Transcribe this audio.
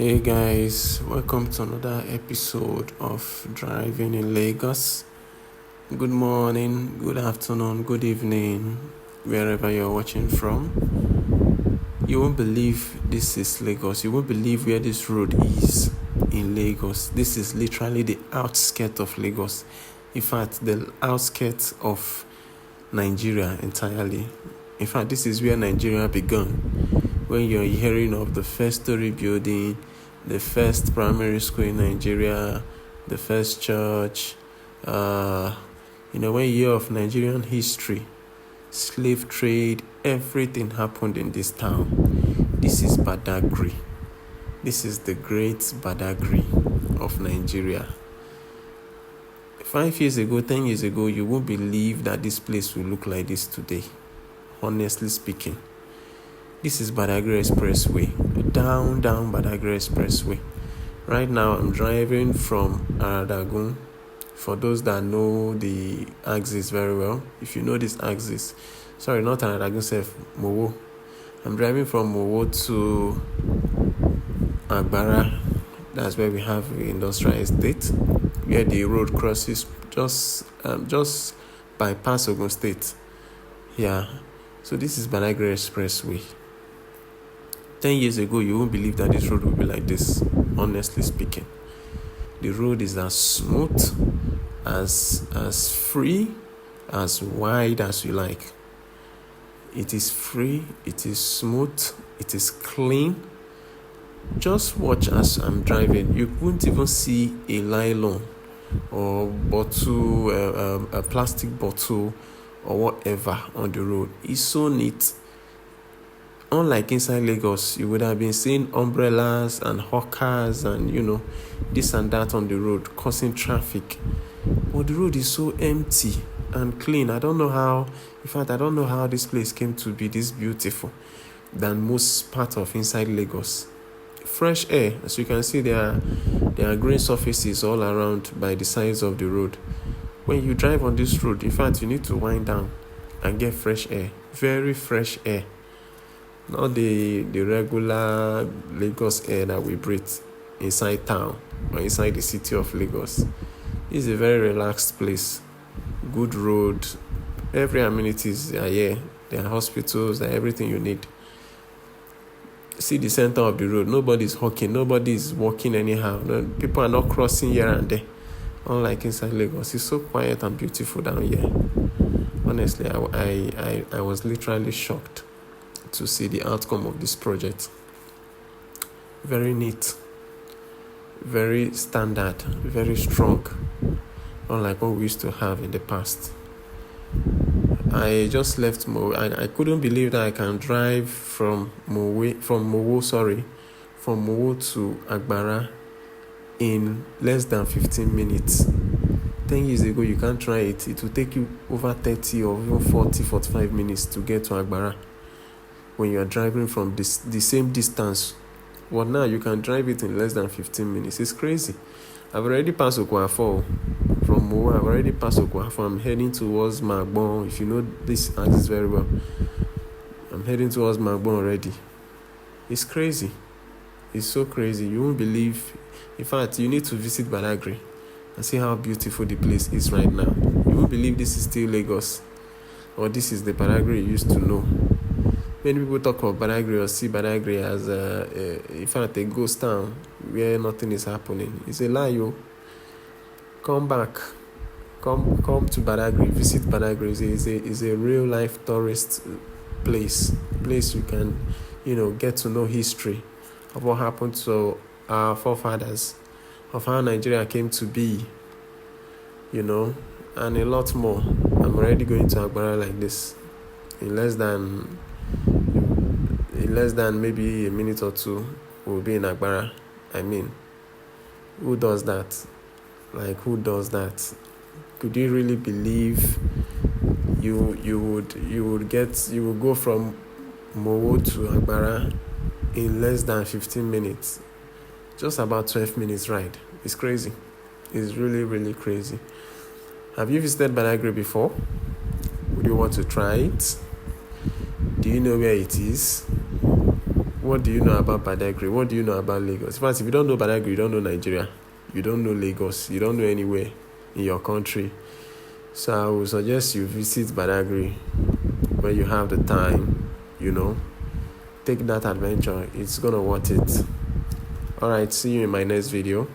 Hey guys, welcome to another episode of Driving in Lagos. Good morning, good afternoon, good evening, wherever you're watching from. You won't believe this is Lagos. You won't believe where this road is in Lagos. This is literally the outskirts of Lagos. In fact, the outskirts of Nigeria entirely. In fact, this is where Nigeria began. When you're hearing of the first story building, the first primary school in Nigeria, the first church, when you hear of Nigerian history, slave trade, everything happened in this town. This is Badagry. This is the great Badagry of Nigeria. 5 years ago, 10 years ago, you won't believe that this place will look like this today, honestly speaking. This is Badagry Expressway, down Badagry Expressway. Right now, I'm driving from Aradagun. For those that know the axis very well, if you know this axis, sorry, not Aradagun, Mowo. I'm driving from Mowo to Agbara. That's where we have the industrial estate, where the road crosses just bypass Ogun State. Yeah, so this is Badagry Expressway. 10 years ago, you won't believe that this road will be like this, honestly speaking. The road is as smooth, as free, as wide as you like. It is free, it is smooth, it is clean. Just watch as I'm driving. You won't even see a nylon or bottle, a plastic bottle or whatever on the road. It's so neat. Unlike inside Lagos, you would have been seeing umbrellas and hawkers and, this and that on the road, causing traffic. But the road is so empty and clean. I don't know how this place came to be this beautiful than most part of inside Lagos. Fresh air, as you can see, there are green surfaces all around by the sides of the road. When you drive on this road, in fact, you need to wind down and get fresh air, very fresh air. Not the regular Lagos air that we breathe inside town or inside the city of Lagos. It's a very relaxed place. Good road. Every amenities are here. There are hospitals, there are everything you need. See the center of the road. Nobody's hawking. Nobody's walking anyhow. People are not crossing here and there. Unlike inside Lagos. It's so quiet and beautiful down here. Honestly, I was literally shocked to see the outcome of this project. Very neat, very standard, very strong, unlike what we used to have in the past. I just left Mowo and I couldn't believe that I can drive from Mowo to Agbara in less than 15 minutes. 10 years ago, you can't try it. It will take you over 30 or even 40, 45 minutes to get to Agbara when you are driving from the same distance. But now you can drive it in less than 15 minutes. It's crazy. I've already passed Okwafo. From Mowo, I've already passed Okwafo. I'm heading towards Magbon. If you know this axis very well, I'm heading towards Magbon already. It's crazy. It's so crazy. You won't believe. In fact, you need to visit Badagry and see how beautiful the place is right now. You won't believe this is still Lagos, or this is the Badagry you used to know. Many people talk about Badagry or see Badagry as in fact, a ghost town where nothing is happening. It's a lie, yo. Come back. Come to Badagry. Visit Badagry. It's a real life tourist place. Place you can, get to know history of what happened to our forefathers, of how Nigeria came to be, and a lot more. I'm already going to Agbara like this in less than maybe a minute or two. We'll be in Agbara. I mean, who does that? Who does that? Could you really believe you would go from Mowo to Agbara in less than 15 minutes? Just about 12 minutes ride. It's crazy. It's really, really crazy. Have you visited Badagry before? Would you want to try it? Do you know where it is? what do you know about Badagry? What do you know about Lagos? In fact, if you don't know Badagry, you don't know Nigeria. You don't know Lagos. You don't know anywhere in your country. So I would suggest you visit Badagry when you have the time, take that adventure. It's gonna worth it. Alright, see you in my next video.